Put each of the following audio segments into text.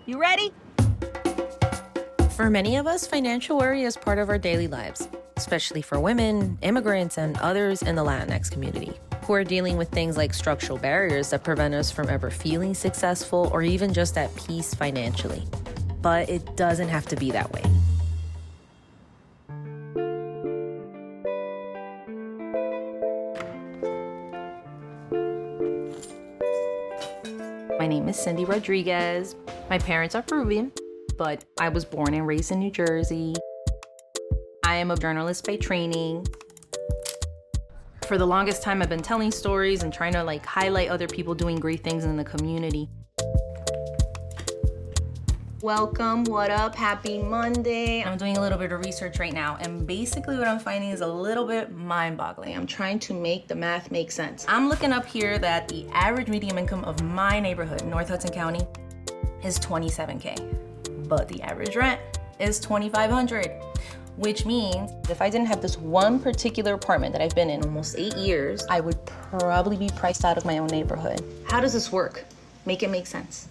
You ready? For many of us, financial worry is part of our daily lives, especially for women, immigrants, and others in the Latinx community who are dealing with things like structural barriers that prevent us from ever feeling successful or even just at peace financially. But it doesn't have to be that way. My name is Cindy Rodriguez. My parents are Peruvian, but I was born and raised in New Jersey. I am a journalist by training. For the longest time, I've been telling stories and trying to highlight other people doing great things in the community. Welcome, what up, happy Monday. I'm doing a little bit of research right now, and basically what I'm finding is a little bit mind-boggling. I'm trying to make the math make sense. I'm looking up here that the average median income of my neighborhood, North Hudson County, is $27K, but the average rent is $2,500, which means if I didn't have this one particular apartment that I've been in almost 8 years, I would probably be priced out of my own neighborhood. How does this work? Make it make sense.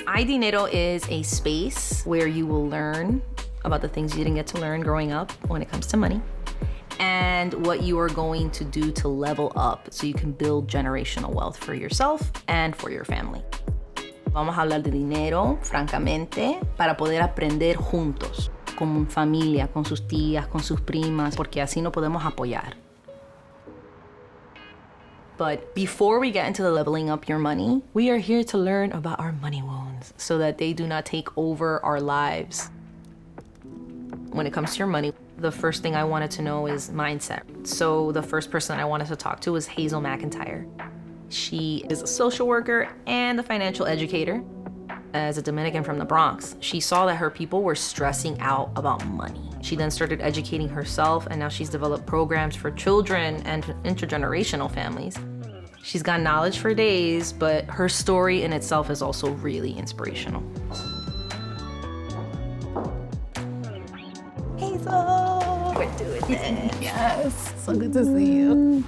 iDinero is a space where you will learn about the things you didn't get to learn growing up when it comes to money, and what you are going to do to level up so you can build generational wealth for yourself and for your family. Vamos a hablar de dinero, francamente, para poder aprender juntos, como familia, con sus tías, con sus primas, porque así nos podemos apoyar. But before we get into the leveling up your money, we are here to learn about our money wounds so that they do not take over our lives. When it comes to your money, the first thing I wanted to know is mindset. So the first person I wanted to talk to was Hazel McIntyre. She is a social worker and a financial educator. As a Dominican from the Bronx, she saw that her people were stressing out about money. She then started educating herself, and now she's developed programs for children and intergenerational families. She's got knowledge for days, but her story in itself is also really inspirational. Hazel! We're doing it. Yes, so good to see you.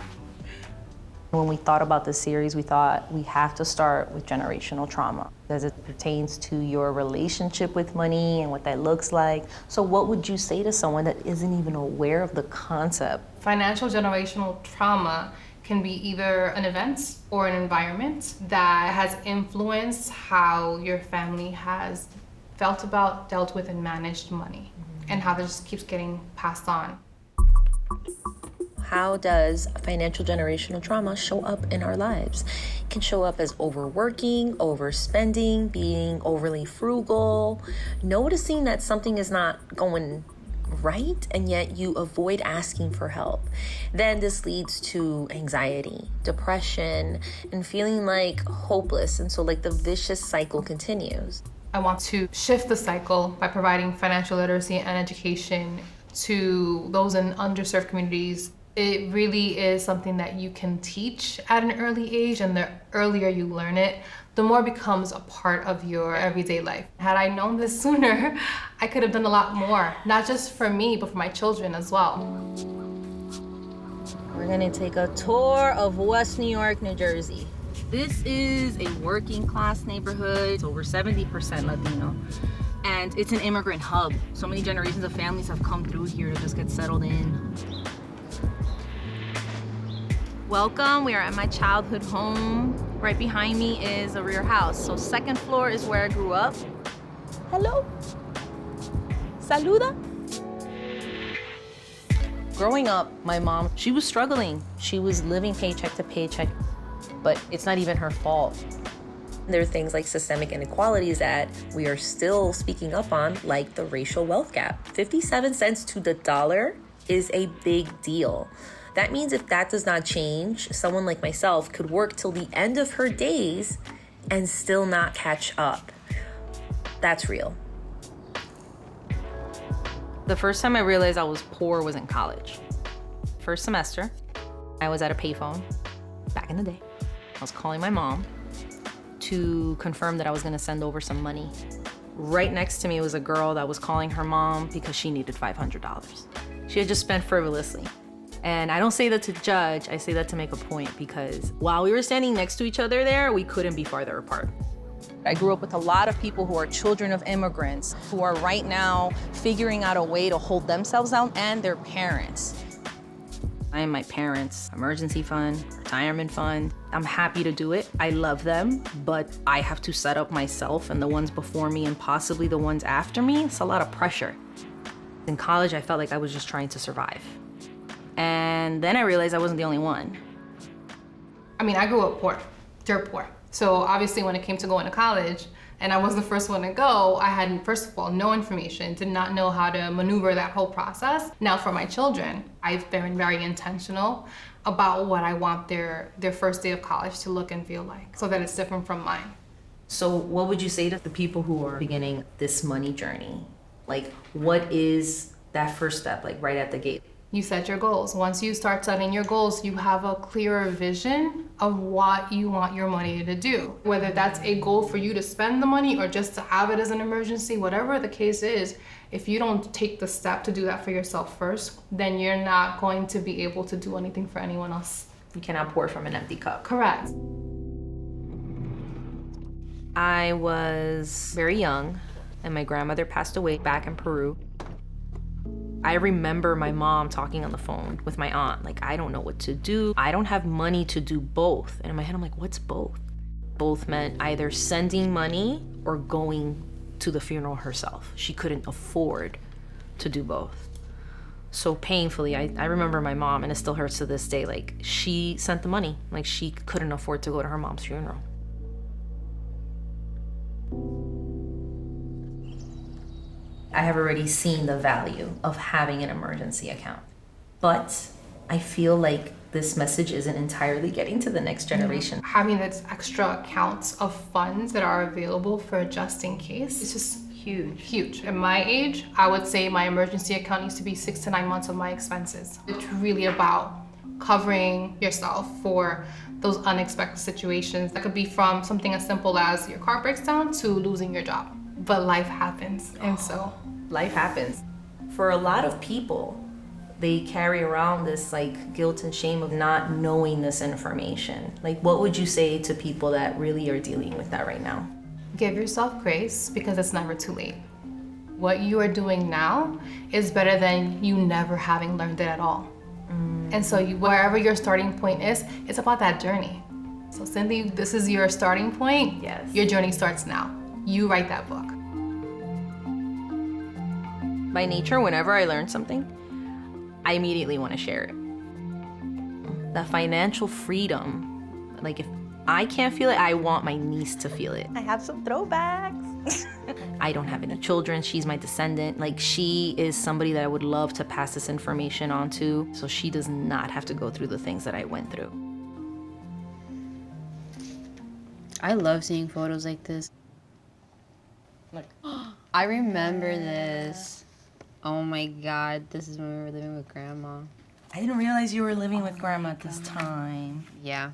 When we thought about this series, we thought we have to start with generational trauma as it pertains to your relationship with money and what that looks like. So what would you say to someone that isn't even aware of the concept? Financial generational trauma can be either an event or an environment that has influenced how your family has felt about, dealt with, and managed money, and how this just keeps getting passed on. How does financial generational trauma show up in our lives? It can show up as overworking, overspending, being overly frugal, noticing that something is not going right, and yet you avoid asking for help. Then this leads to anxiety, depression, and feeling hopeless. And so the vicious cycle continues. I want to shift the cycle by providing financial literacy and education to those in underserved communities. It really is something that you can teach at an early age, and the earlier you learn it, the more it becomes a part of your everyday life. Had I known this sooner, I could have done a lot more, not just for me, but for my children as well. We're gonna take a tour of West New York, New Jersey. This is a working class neighborhood. It's over 70% Latino. And it's an immigrant hub. So many generations of families have come through here to just get settled in. Welcome, we are at my childhood home. Right behind me is a rear house. So second floor is where I grew up. Hello. Saluda. Growing up, my mom, she was struggling. She was living paycheck to paycheck, but it's not even her fault. There are things like systemic inequalities that we are still speaking up on, like the racial wealth gap. 57 cents to the dollar is a big deal. That means if that does not change, someone like myself could work till the end of her days and still not catch up. That's real. The first time I realized I was poor was in college. First semester, I was at a payphone back in the day. I was calling my mom to confirm that I was gonna send over some money. Right next to me was a girl that was calling her mom because she needed $500. She had just spent frivolously. And I don't say that to judge, I say that to make a point, because while we were standing next to each other there, we couldn't be farther apart. I grew up with a lot of people who are children of immigrants who are right now figuring out a way to hold themselves out and their parents. I am my parents' emergency fund, retirement fund. I'm happy to do it. I love them, but I have to set up myself and the ones before me and possibly the ones after me. It's a lot of pressure. In college, I felt like I was just trying to survive. And then I realized I wasn't the only one. I mean, I grew up poor, dirt poor. So obviously when it came to going to college, and I was the first one to go, I had, first of all, no information, did not know how to maneuver that whole process. Now for my children, I've been very intentional about what I want their first day of college to look and feel like, so that it's different from mine. So what would you say to the people who are beginning this money journey? Like, what is that first step, like right at the gate? You set your goals. Once you start setting your goals, you have a clearer vision of what you want your money to do. Whether that's a goal for you to spend the money or just to have it as an emergency, whatever the case is, if you don't take the step to do that for yourself first, then you're not going to be able to do anything for anyone else. You cannot pour from an empty cup. Correct. I was very young and my grandmother passed away back in Peru. I remember my mom talking on the phone with my aunt, like, I don't know what to do. I don't have money to do both. And in my head, I'm like, what's both? Both meant either sending money or going to the funeral herself. She couldn't afford to do both. So painfully, I remember my mom, and it still hurts to this day, like, she sent the money. Like, she couldn't afford to go to her mom's funeral. I have already seen the value of having an emergency account. But I feel like this message isn't entirely getting to the next generation. Having those extra accounts of funds that are available for just in case, it's just huge. Huge. At my age, I would say my emergency account needs to be 6 to 9 months of my expenses. It's really about covering yourself for those unexpected situations. That could be from something as simple as your car breaks down to losing your job. But life happens, and so. Life happens. For a lot of people, they carry around this like guilt and shame of not knowing this information. Like, what would you say to people that really are dealing with that right now? Give yourself grace, because it's never too late. What you are doing now is better than you never having learned it at all. And so wherever your starting point is, it's about that journey. So Cindy, this is your starting point. Yes. Your journey starts now. You write that book. By nature, whenever I learn something, I immediately want to share it. That financial freedom, like if I can't feel it, I want my niece to feel it. I have some throwbacks. I don't have any children. She's my descendant. Like, she is somebody that I would love to pass this information on to, so she does not have to go through the things that I went through. I love seeing photos like this. Like, I remember this. Oh my God, this is when we were living with Grandma. I didn't realize you were living with Grandma at this time. Yeah.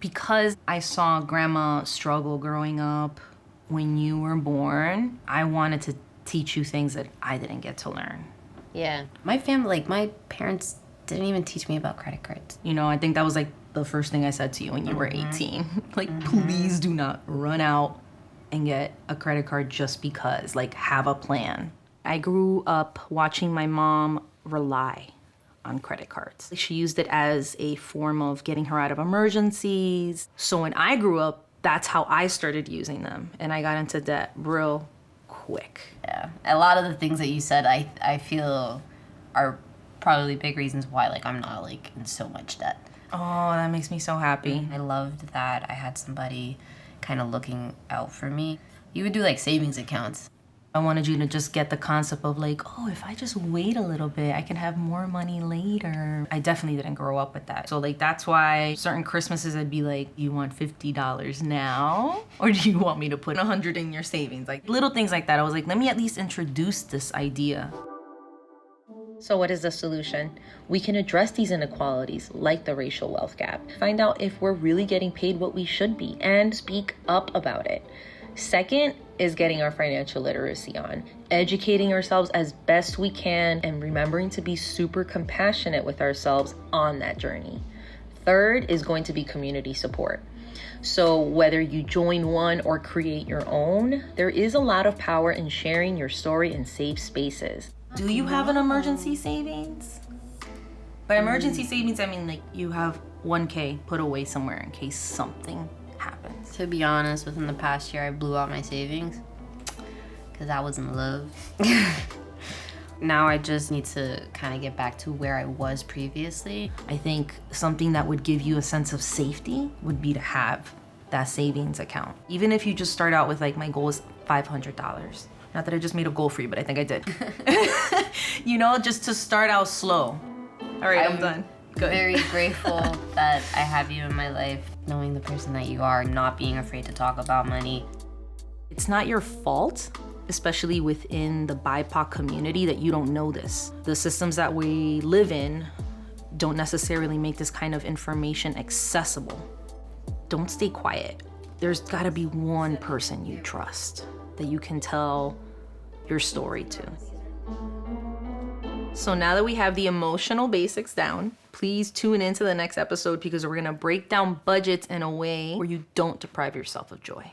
Because I saw Grandma struggle growing up when you were born, I wanted to teach you things that I didn't get to learn. Yeah. My family, like, my parents didn't even teach me about credit cards. You know, I think that was like the first thing I said to you when you were 18. Like, please do not run out and get a credit card just because. Like, have a plan. I grew up watching my mom rely on credit cards. She used it as a form of getting her out of emergencies. So when I grew up, that's how I started using them. And I got into debt real quick. Yeah. A lot of the things that you said, I feel are probably big reasons why, like, I'm not, like, in so much debt. Oh, that makes me so happy. I loved that I had somebody kind of looking out for me. You would do, like, savings accounts. I wanted you to just get the concept of like, oh, if I just wait a little bit, I can have more money later. I definitely didn't grow up with that. So like, that's why certain Christmases I'd be like, you want $50 now? Or do you want me to put 100 in your savings? Like little things like that. I was like, let me at least introduce this idea. So what is the solution? We can address these inequalities like the racial wealth gap, find out if we're really getting paid what we should be, and speak up about it. Second, is getting our financial literacy on, educating ourselves as best we can, and remembering to be super compassionate with ourselves on that journey. Third is going to be community support. So whether you join one or create your own, there is a lot of power in sharing your story in safe spaces. Do you have an emergency savings? By emergency savings, I mean like you have 1K put away somewhere in case something happens. To be honest, within the past year, I blew out my savings because I was in love. Now I just need to kind of get back to where I was previously. I think something that would give you a sense of safety would be to have that savings account. Even if you just start out with like, my goal is $500. Not that I just made a goal for you, but I think I did. You know, just to start out slow. All right, I'm done. Good. Very grateful that I have you in my life, knowing the person that you are, not being afraid to talk about money. It's not your fault, especially within the BIPOC community, that you don't know this. The systems that we live in don't necessarily make this kind of information accessible. Don't stay quiet. There's gotta be one person you trust that you can tell your story to. So now that we have the emotional basics down, please tune into the next episode because we're gonna break down budgets in a way where you don't deprive yourself of joy.